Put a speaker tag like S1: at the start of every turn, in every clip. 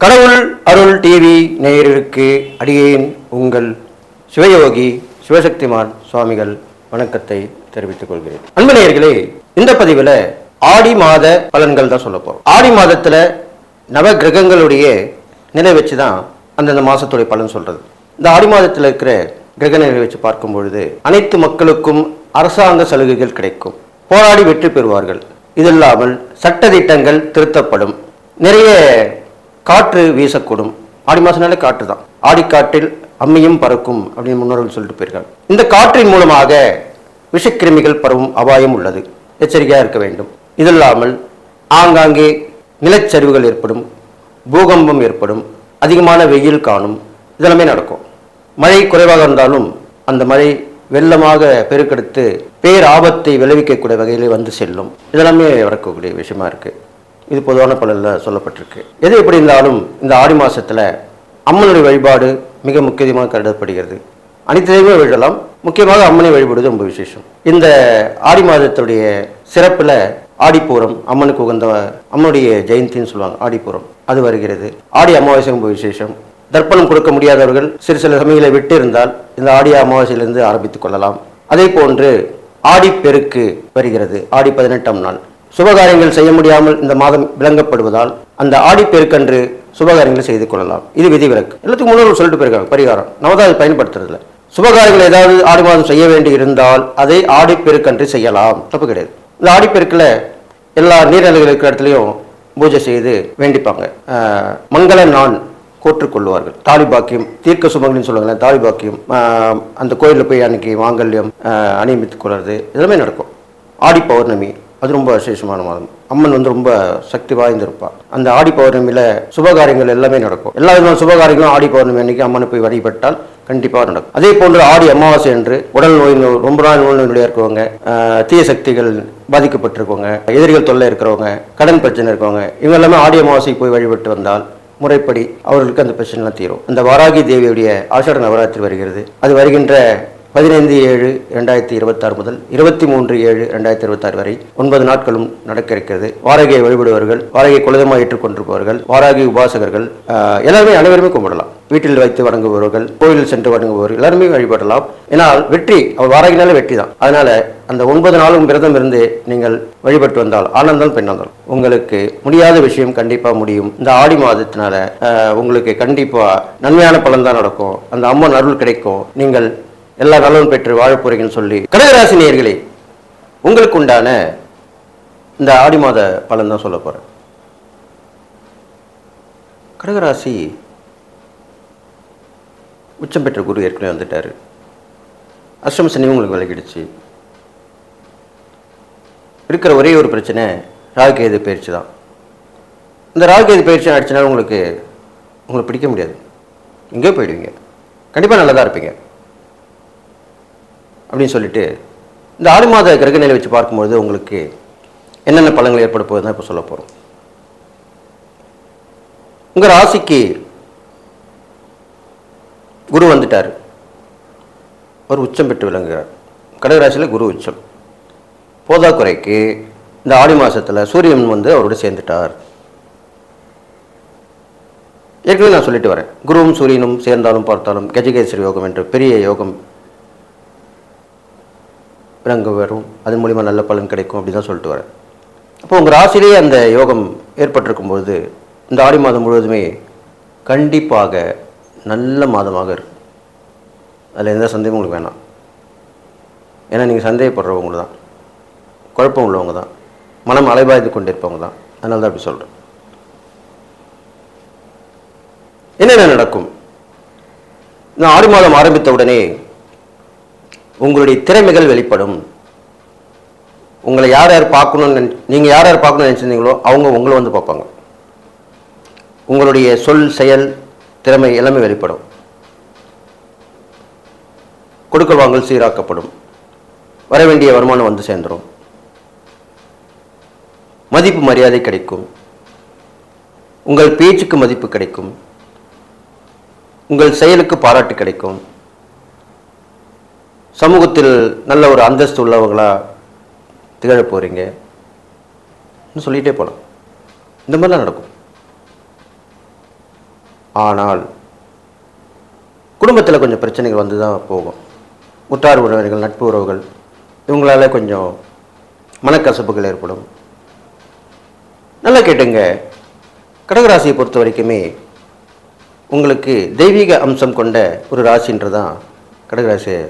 S1: கடவுள் அருள் டிவி நேயர்களுக்கு அடியேன் உங்கள் சிவயோகி சிவசக்திமான் சுவாமிகள் வணக்கத்தை தெரிவித்துக் கொள்கிறேன். அன்பு நேயர்களே, இந்த பதிவில் ஆடி மாத பலன்கள் தான் சொல்ல போறோம். ஆடி மாதத்துல நவ கிரகங்களுடைய நிலை வச்சுதான் அந்தந்த மாசத்துடைய பலன் சொல்றது. இந்த ஆடி மாதத்தில் இருக்கிற கிரக நிலை வச்சு பார்க்கும் பொழுது அனைத்து மக்களுக்கும் அரசாங்க சலுகைகள் கிடைக்கும், போராடி வெற்றி பெறுவார்கள். இது இல்லாமல் சட்ட திட்டங்கள் திருத்தப்படும், நிறைய காற்று வீசக்கூடும். ஆடி மாசம்னாலே காற்று தான். ஆடிக்காற்றில் அம்மியும் பறக்கும் அப்படின்னு முன்னோர்கள் சொல்லிட்டு போயிருக்காங்க. இந்த காற்றின் மூலமாக விஷக்கிருமிகள் பரவும் அபாயம் உள்ளது, எச்சரிக்கையாக இருக்க வேண்டும். இது இல்லாமல் ஆங்காங்கே நிலச்சரிவுகள் ஏற்படும், பூகம்பம் ஏற்படும், அதிகமான வெயில் காணும், இதெல்லாமே நடக்கும். மழை குறைவாக இருந்தாலும் அந்த மழை வெள்ளமாக பெருக்கெடுத்து பேராபத்தை விளைவிக்கக்கூடிய வகையிலே வந்து செல்லும். இதெல்லாமே வரக்கூடிய விஷயமா இருக்கு. இது பொதுவான பலனில் சொல்லப்பட்டிருக்கு. எது எப்படி இருந்தாலும் இந்த ஆடி மாசத்துல அம்மனுடைய வழிபாடு மிக முக்கியமாக கருதப்படுகிறது. அனைத்தையுமே வழிபடலாம், முக்கியமாக அம்மனை வழிபடுவது ரொம்ப விசேஷம். இந்த ஆடி மாதத்துடைய சிறப்புல ஆடிப்பூரம், அம்மனுக்கு உகந்த அம்மனுடைய ஜெயந்தின்னு சொல்லுவாங்க, ஆடிப்பூரம் அது வருகிறது. ஆடி அமாவாசை ரொம்ப விசேஷம். தர்ப்பணம் கொடுக்க முடியாதவர்கள் சிறு சில சமயங்களை விட்டு இருந்தால் இந்த ஆடி அமாவாசையிலிருந்து ஆரம்பித்துக் கொள்ளலாம். அதே போன்று ஆடிப்பெருக்கு வருகிறது, ஆடி 18ஆம் நாள். சுபகாரியங்கள் செய்ய முடியாமல் இந்த மாதம் விளங்கப்படுவதால் அந்த ஆடிப்பெருக்கன்று சுபகாரியங்களை செய்து கொள்ளலாம். இது விதிவிலக்கு. எல்லாத்துக்கும் முன்னோர்கள் சொல்லிட்டு போயிருக்காங்க பரிகாரம். நம்ம தான் அதை பயன்படுத்துறதில்ல. சுபகாரியங்கள் ஏதாவது ஆடி மாதம் செய்ய வேண்டி இருந்தால் அதை ஆடிப்பெருக்கன்று செய்யலாம், தப்பு கிடையாது. இந்த ஆடிப்பெருக்கில் எல்லா நீர்நிலைகள் இருக்கிற இடத்துலையும் பூஜை செய்து வேண்டிப்பாங்க. மங்கள நான் கோற்றுக்கொள்வார்கள். தாலி பாக்கியம், தீர்க்க சுமங்கலின்னு சொல்லுவாங்க, தாலி பாக்கியம் அந்த கோயிலில் போய் அன்னைக்கு மாங்கல்யம் அணிவித்துக் கொள்வது இதெல்லாமே நடக்கும். ஆடி பௌர்ணமி அது ரொம்ப விசேஷமான மாதம். அம்மன் ரொம்ப சக்தி வாய்ந்திருப்பாள். அந்த ஆடி பௌர்ணமியில சுபகாரியங்கள் எல்லாமே நடக்கும். எல்லா விதமான சுபகாரியங்களும் ஆடி பௌர்ணமி அன்னைக்கு அம்மனை போய் வழிபட்டால் கண்டிப்பாக நடக்கும். அதே போன்று ஆடி அமாவாசை என்று உடல் நோய், ரொம்ப நாள் நோய்நொடியாக இருக்கிறவங்க, தீய சக்திகள் பாதிக்கப்பட்டிருக்கவங்க, எதிரிகள் தொல்லை இருக்கிறவங்க, கடன் பிரச்சனை இருக்கவங்க, இவங்க எல்லாமே ஆடி அமாவாசைக்கு போய் வழிபட்டு வந்தால் முறைப்படி அவர்களுக்கு அந்த பிரச்சனைலாம் தீரும். அந்த வாராகி தேவியுடைய ஆஷாட நவராத்திரி வருகிறது. அது வருகின்ற 15/7/2026 முதல் 23/7/2026 வரை 9 நாட்களும் நடக்க இருக்கிறது. வாராகியை வழிபடுபவர்கள், வாராகியை குலதெய்வமாக ஏற்றுக்கொண்டிருப்பவர்கள், வாராகி உபாசகர்கள் எல்லாருமே அனைவருமே கும்பிடலாம். வீட்டில் வைத்து வணங்குபவர்கள், கோயிலில் சென்று வணங்குபவர்கள் எல்லாருமே வழிபடலாம். ஏன்னால் வெற்றி, அவர் வாராகினாலே வெற்றி தான். அதனால அந்த 9 நாளும் விரதம் இருந்து நீங்கள் வழிபட்டு வந்தால், ஆனந்தால் பெண்ணாந்தால் உங்களுக்கு முடியாத விஷயம் கண்டிப்பா முடியும். இந்த ஆடி மாதத்தினால உங்களுக்கு கண்டிப்பா நன்மையான பலன் தான் நடக்கும். அந்த அம்மன் அருள் கிடைக்கும். நீங்கள் எல்லா நலனும் பெற்று வாழ போறீங்கன்னு சொல்லி, கடகராசி நேயர்களே, உங்களுக்கு உண்டான இந்த ஆடி மாத பலன் தான் சொல்ல போறேன். கடகராசி உச்சம் பெற்ற குரு ஏற்கனவே வந்துட்டாரு. அஷ்டம சனி உங்களுக்கு விலகிடுச்சு. இருக்கிற ஒரே ஒரு பிரச்சனை ராகுகேது பயிற்சி தான். இந்த ராகுகேது பயிற்சி ஆயிடுச்சுனால உங்களுக்கு பிடிக்க முடியாது, எங்கேயோ போயிடுவீங்க, கண்டிப்பாக நல்லா தான் இருப்பீங்க அப்படின்னு சொல்லிட்டு இந்த ஆடி மாத கிரக நிலை வச்சு பார்க்கும்பொழுது உங்களுக்கு என்னென்ன பலன்கள் ஏற்பட போகுது தான் இப்போ சொல்ல போகிறோம். உங்கள் ராசிக்கு குரு வந்துட்டார், ஒரு உச்சம் பெற்று விளங்குகிறார். கடகராசியில் குரு உச்சம். போதாக்குறைக்கு இந்த ஆடி மாதத்தில் சூரியன் அவரோட சேர்ந்துட்டார். ஏற்கனவே நான் சொல்லிட்டு வரேன், குருவும் சூரியனும் சேர்ந்தாலும் பார்த்தாலும் கஜகேசரி யோகம் என்ற பெரிய யோகம் விளங்க வரும். அதன் மூலிமா நல்ல பலன் கிடைக்கும் அப்படி தான் சொல்லிட்டு வரேன். அப்போ உங்கள் ராசிலேயே அந்த யோகம் ஏற்பட்டிருக்கும்போது இந்த ஆடி மாதம் முழுவதுமே கண்டிப்பாக நல்ல மாதமாக இருக்கும். அதில் எந்த சந்தேகமும் உங்களுக்கு வேணாம். ஏன்னா நீங்கள் சந்தேகப்படுறவங்க தான், குழப்பம் உள்ளவங்க தான், மனம் அலைபாய்ந்து கொண்டு இருப்பவங்க தான். அதனால தான் அப்படி சொல்கிறேன். என்னென்ன நடக்கும்? இந்த ஆடி மாதம் ஆரம்பித்த உடனே உங்களுடைய திறமைகள் வெளிப்படும். உங்களை யார் யார் பார்க்கணும்னு நீங்கள் யார் யார் பார்க்கணும்னு நினச்சிருந்தீங்களோ அவங்க உங்களை வந்து பார்ப்பாங்க. உங்களுடைய சொல், செயல், திறமை எல்லாமே வெளிப்படும். கொடுக்கல் வாங்கல் சீராக்கப்படும். வர வேண்டிய வருமானம் வந்து சேர்ந்துடும். மதிப்பு மரியாதை கிடைக்கும். உங்கள் பேச்சுக்கு மதிப்பு கிடைக்கும். உங்கள் செயலுக்கு பாராட்டு கிடைக்கும். சமூகத்தில் நல்ல ஒரு அந்தஸ்து உள்ளவங்களா திகழ போறீங்க சொல்லிட்டே போகலாம். இந்த மாதிரிலாம் நடக்கும். ஆனால் குடும்பத்தில் கொஞ்சம் பிரச்சனைகள் வந்து தான் போகும். உற்றார் உறவினர்கள், நட்பு உறவுகள், இவங்களால கொஞ்சம் மனக்கசப்புகள் ஏற்படும். நல்லா கேட்டுங்க, கடகராசியை பொறுத்த வரைக்குமே உங்களுக்கு தெய்வீக அம்சம் கொண்ட ஒரு ராசின்றதான் கடகராசியை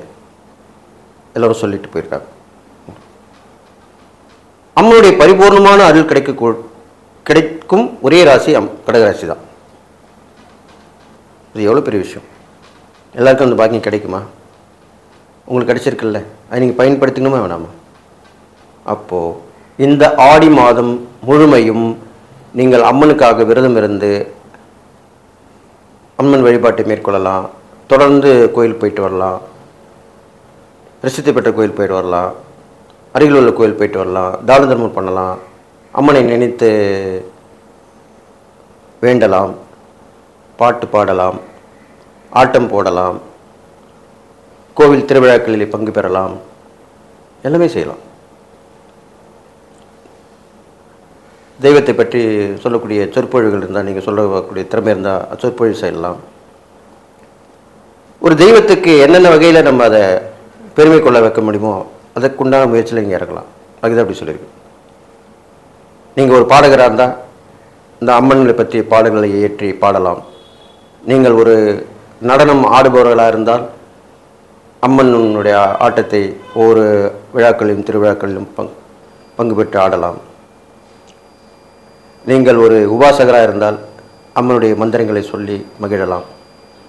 S1: எல்லோரும் சொல்லிட்டு போயிருக்காங்க. அம்மனுடைய பரிபூர்ணமான அருள் கிடைக்கும் ஒரே ராசி கடகராசி தான். இது எவ்வளோ பெரிய விஷயம். எல்லாருக்கும் அந்த பாக்கியம் கிடைக்குமா? உங்களுக்கு கிடைச்சிருக்குல்ல, அதை நீங்கள் பயன்படுத்திக்கணுமா வேணாமா? அப்போது இந்த ஆடி மாதம் முழுமையும் நீங்கள் அம்மனுக்காக விரதம் இருந்து அம்மன் வழிபாட்டை மேற்கொள்ளலாம். தொடர்ந்து கோயில் போயிட்டு வரலாம், பிரசித்தி பெற்ற கோயில் போயிட்டு வரலாம், அருகில் உள்ள கோயில் போயிட்டு வரலாம், தான தர்மம் பண்ணலாம், அம்மனை நினைத்து வேண்டலாம், பாட்டு பாடலாம், ஆட்டம் போடலாம், கோவில் திருவிழாக்களில் பங்கு பெறலாம், எல்லாமே செய்யலாம். தெய்வத்தை பற்றி சொல்லக்கூடிய சொற்பொழிவுகள் இருந்தால், நீங்கள் சொல்லக்கூடிய திறமை இருந்தால் சொற்பொழிவு செய்யலாம். ஒரு தெய்வத்துக்கு என்னென்ன வகையில் நம்ம அதை பெருமை கொள்ள வைக்க முடியுமோ அதற்குண்டான முயற்சியில் நீங்கள் இறங்கலாம். அதுதான் அப்படி சொல்லியிருக்கு. நீங்கள் ஒரு பாடகராக இருந்தால் இந்த அம்மன்களை பற்றி பாடல்களை இயற்றி பாடலாம். நீங்கள் ஒரு நடனம் ஆடுபவர்களாக இருந்தால் அம்மனுடைய ஆட்டத்தை ஒவ்வொரு விழாக்களிலும் திருவிழாக்களிலும் பங்கு பெற்று ஆடலாம். நீங்கள் ஒரு உபாசகராக இருந்தால் அம்மனுடைய மந்திரங்களை சொல்லி மகிழலாம்.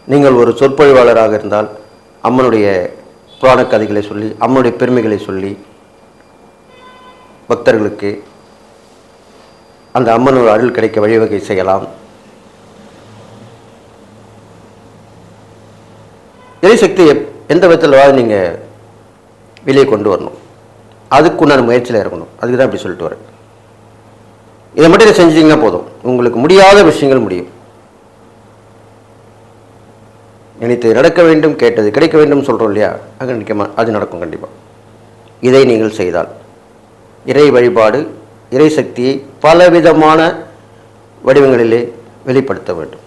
S1: நீங்கள் ஒரு சொற்பொழிவாளராக இருந்தால் அம்மனுடைய புராண கதைகளை சொல்லி அம்மனுடைய பெருமைகளை சொல்லி பக்தர்களுக்கு அந்த அம்மனோட அருள் கிடைக்க வழிவகை செய்யலாம். எரிசக்தி எந்த விதத்தில் நீங்கள் வெளியே கொண்டு வரணும், அதுக்குண்டான முயற்சியில் இருக்கணும். அதுக்கு தான் இப்படி சொல்லிட்டு வரேன். இதை மட்டும் செஞ்சிட்டிங்கன்னா போதும், உங்களுக்கு முடியாத விஷயங்கள் முடியும். நினைத்து நடக்க வேண்டும், கேட்டது கிடைக்க வேண்டும் சொல்கிறோம் இல்லையா, அங்கே நிற்கமா அது நடக்கும் கண்டிப்பாக. இதை நீங்கள் செய்தால் இறை வழிபாடு, இறை சக்தியை பலவிதமான வடிவங்களிலே வெளிப்படுத்த வேண்டும்.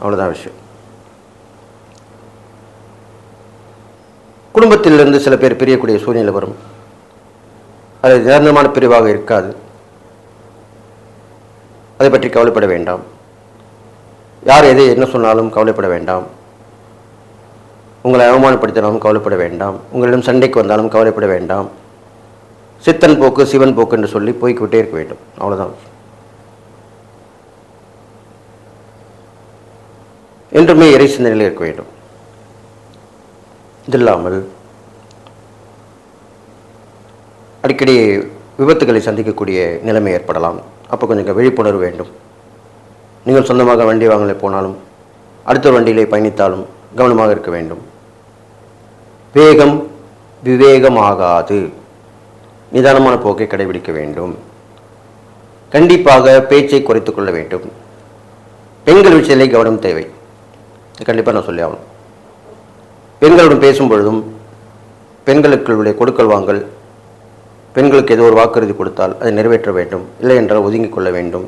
S1: அவ்வளோதான் விஷயம். குடும்பத்திலிருந்து சில பேர் பிரியக்கூடிய சூழ்நிலை வரும். அது நிரந்தரமான பிரிவாக இருக்காது. அதை பற்றி கவலைப்பட வேண்டாம். யார் எதை என்ன சொன்னாலும் கவலைப்பட வேண்டாம். உங்களை அவமானப்படுத்தினாலும் கவலைப்பட வேண்டாம். உங்களிடம் சண்டைக்கு வந்தாலும் கவலைப்பட வேண்டாம். சித்தன் போக்கு சிவன் போக்கு என்று சொல்லி போய்கிட்டே இருக்க வேண்டும். அவ்வளோதான். என்றுமே இறை சிந்தனையில் இருக்க வேண்டும். இது இல்லாமல் அடிக்கடி விபத்துகளை சந்திக்கக்கூடிய நிலைமை ஏற்படலாம். அப்போ கொஞ்சம் விழிப்புணர்வு வேண்டும். நீங்கள் சொந்தமாக வண்டி வாங்கலை போனாலும் அடுத்த வண்டியிலே பயணித்தாலும் கவனமாக இருக்க வேண்டும். வேகம் விவேகமாகாது. நிதானமான போக்கை கடைபிடிக்க வேண்டும். கண்டிப்பாக பேச்சை குறைத்து கொள்ள வேண்டும். பெண்கள் விஷயத்திலே கவனம் தேவை. கண்டிப்பாக நான் சொல்லி ஆகணும். பெண்களுடன் பேசும் பொழுதும் பெண்களுக்குள்ளே கொடுக்கல் வாங்கல், பெண்களுக்கு ஏதோ ஒரு வாக்குறுதி கொடுத்தால் அதை நிறைவேற்ற வேண்டும். இல்லை என்றால் ஒதுங்கிக் கொள்ள வேண்டும்.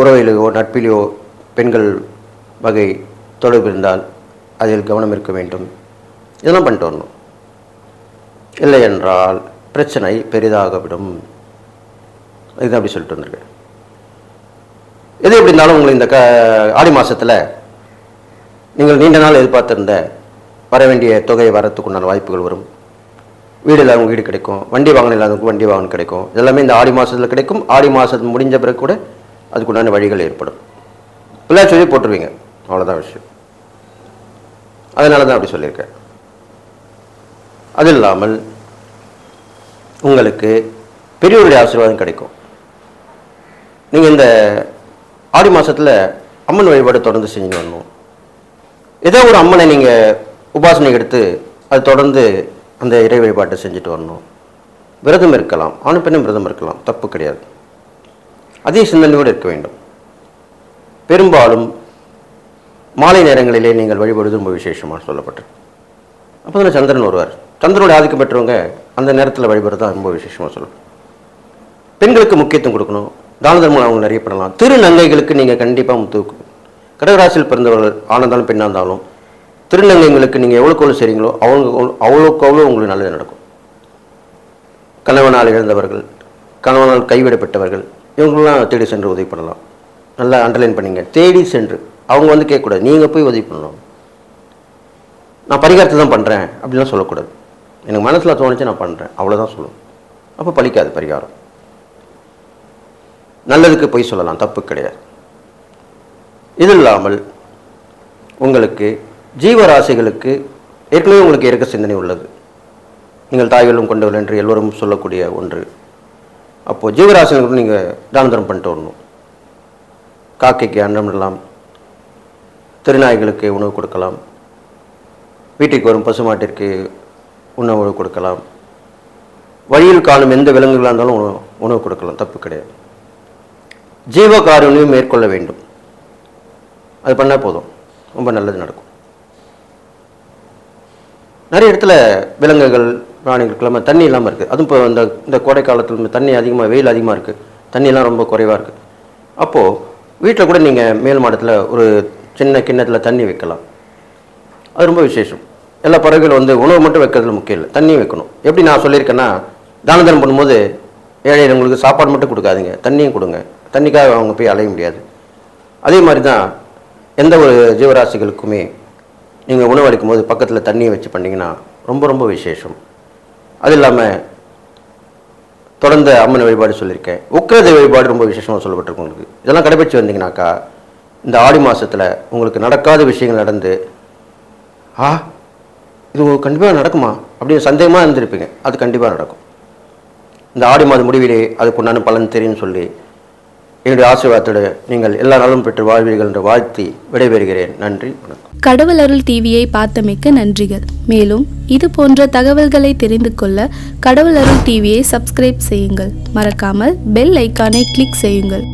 S1: உறவிலேயோ நட்பிலேயோ பெண்கள் வகை தொடர்பு இருந்தால் அதில் கவனம் இருக்க வேண்டும். இதெல்லாம் பண்ணிட்டு வரணும். இல்லை என்றால் பிரச்சனை பெரிதாகவிடும். இதுதான் அப்படி சொல்லிட்டு வந்திருக்கேன். எது எப்படி இருந்தாலும் உங்களுக்கு இந்த ஆடி மாதத்தில் நீங்கள் நீண்ட நாள் எதிர்பார்த்திருந்த வர வேண்டிய தொகை வரத்துக்கு உண்டான வாய்ப்புகள் வரும். வீடு இல்லாதவங்க வீடு கிடைக்கும், வண்டி வாகனம் இல்லாதவங்களுக்கு வண்டி வாகனம் கிடைக்கும். இதெல்லாமே இந்த ஆடி மாதத்தில் கிடைக்கும். ஆடி மாதம் முடிஞ்ச பிறகு கூட அதுக்குண்டான வழிகள் ஏற்படும். பிள்ளையா சொல்லி போட்டுருவீங்க. அவ்வளோதான் விஷயம். அதனால தான் அப்படி சொல்லியிருக்கேன். அது இல்லாமல் உங்களுக்கு பெரியவருடைய ஆசீர்வாதம் கிடைக்கும். நீங்கள் இந்த ஆடி மாதத்தில் அம்மன் வழிபாடு தொடர்ந்து செஞ்சுட்டு வரணும். ஏதோ ஒரு அம்மனை நீங்கள் உபாசனை எடுத்து அது தொடர்ந்து அந்த இறை வழிபாட்டை செஞ்சுட்டு வரணும். விரதம் இருக்கலாம், ஆணும் பெண்ணும் விரதம் இருக்கலாம், தப்பு கிடையாது. அதே சிந்தனையோடு இருக்க வேண்டும். பெரும்பாலும் மாலை நேரங்களிலே நீங்கள் வழிபடுவது ரொம்ப விசேஷமாக சொல்லப்பட்டிருக்கு. அப்போ தான் சந்திரன் வருவார். சந்திரனோட ஆதிக்கம் பெற்றவங்க அந்த நேரத்தில் வழிபடுறது தான் ரொம்ப விசேஷமாக சொல்லணும். பெண்களுக்கு முக்கியத்துவம் கொடுக்கணும். தான தர்மம் அவங்க நிறைய பண்ணலாம். திருநங்கைகளுக்கு நீங்கள் கண்டிப்பாக கடகராசியில் பிறந்தவர்கள் ஆனந்தாலும் பெண்ணாக இருந்தாலும் திருநங்கைகளுக்கு நீங்கள் எவ்வளோக்கு எவ்வளோ செய்கிறீங்களோ அவ்வளோக்கு அவ்வளோ உங்களுக்கு நல்லது நடக்கும். கணவனால் இழந்தவர்கள், கணவனால் கைவிடப்பட்டவர்கள், இவங்களெலாம் தேடி சென்று உதவி பண்ணலாம். நல்லா அண்டர்லைன் பண்ணிங்க. தேடி சென்று அவங்க வந்து கேட்கக்கூடாது, நீங்கள் போய் உதவி பண்ணணும். நான் பரிகாரத்தை தான் பண்ணுறேன் அப்படிலாம் சொல்லக்கூடாது. எனக்கு மனசில் தோணுச்சு நான் பண்ணுறேன் அவ்வளோதான் சொல்லணும். அப்போ பலிக்காது பரிகாரம். நல்லதுக்கு போய் சொல்லலாம், தப்பு கிடையாது. இது இல்லாமல் உங்களுக்கு ஜீவராசிகளுக்கு ஏற்கனவே உங்களுக்கு இறக்க சிந்தனை உள்ளது. நீங்கள் தாய்களும் கொண்டவர்கள் என்று எல்லோரும் சொல்லக்கூடிய ஒன்று. அப்போது ஜீவராசிகளுக்கு நீங்கள் தான தர்மம் பண்ணிட்டு வரணும். காக்கைக்கு அன்னம் இடலாம், திருநாய்களுக்கு உணவு கொடுக்கலாம், வீட்டுக்கு வரும் பசுமாட்டிற்கு உணவு கொடுக்கலாம், வழியில் காணும் எந்த விலங்குகளாக இருந்தாலும் உணவு கொடுக்கலாம், தப்பு கிடையாது. ஜீவகாருண்யம் மேற்கொள்ள வேண்டும். அது பண்ணால் போதும், ரொம்ப நல்லது நடக்கும். நிறைய இடத்துல விலங்குகள் பிராணிகளுக்கெல்லாம் தண்ணி இல்லாமல் இருக்குது. அதுவும் இப்போ இந்த கோடை காலத்தில் தண்ணி அதிகமாக, வெயில் அதிகமாக இருக்குது, தண்ணியெல்லாம் ரொம்ப குறைவாக இருக்குது. அப்போது வீட்டில் கூட நீங்கள் மேல் மாடத்தில் ஒரு சின்ன கிண்ணத்தில் தண்ணி வைக்கலாம். அது ரொம்ப விசேஷம். எல்லா பறவைகளும் வந்து உணவு மட்டும் வைக்கிறதுல முக்கியம் இல்லை, தண்ணியும் வைக்கணும். எப்படி நான் சொல்லியிருக்கேன்னா, தான தர்மம் பண்ணும்போது ஏழைகளுங்களுக்கு சாப்பாடு மட்டும் கொடுக்காதீங்க, தண்ணியும் கொடுங்க. தண்ணிக்காக அவங்க போய் அலைய முடியாது. அதே மாதிரி தான் எந்த ஒரு ஜீவராசிகளுக்குமே நீங்கள் உணவு அளிக்கும் போது பக்கத்தில் தண்ணியை வச்சு பண்ணிங்கன்னா ரொம்ப ரொம்ப விசேஷம். அது இல்லாமல் தொடர்ந்து அம்மன் வழிபாடு சொல்லியிருக்கேன். உக்கிரதை வழிபாடு ரொம்ப விசேஷமாக சொல்லப்பட்டிருக்கு. உங்களுக்கு இதெல்லாம் கடைபிடிச்சு வந்தீங்கன்னாக்கா இந்த ஆடி மாதத்தில் உங்களுக்கு நடக்காத விஷயங்கள் நடந்து, இது கண்டிப்பாக நடக்குமா அப்படின்னு சந்தேகமாக இருந்திருப்பீங்க. அது கண்டிப்பாக நடக்கும். இந்த ஆடி மாத முடிவிலே அதுக்கு உண்டான பலன் தெரியும்னு சொல்லி என்னுடைய ஆசீர்வாதத்தோடு நீங்கள் எல்லா நாளும் பெற்று வாழ்வீர்கள் என்று வாழ்த்தி விடைபெறுகிறேன். நன்றி, வணக்கம்.
S2: கடவுள் அருள் டிவியை பார்த்தமைக்கு நன்றிகள். மேலும் இது போன்ற தகவல்களை தெரிந்து கொள்ள கடவுள் அருள் டிவியை சப்ஸ்கிரைப் செய்யுங்கள். மறக்காமல் பெல் ஐக்கானை கிளிக் செய்யுங்கள்.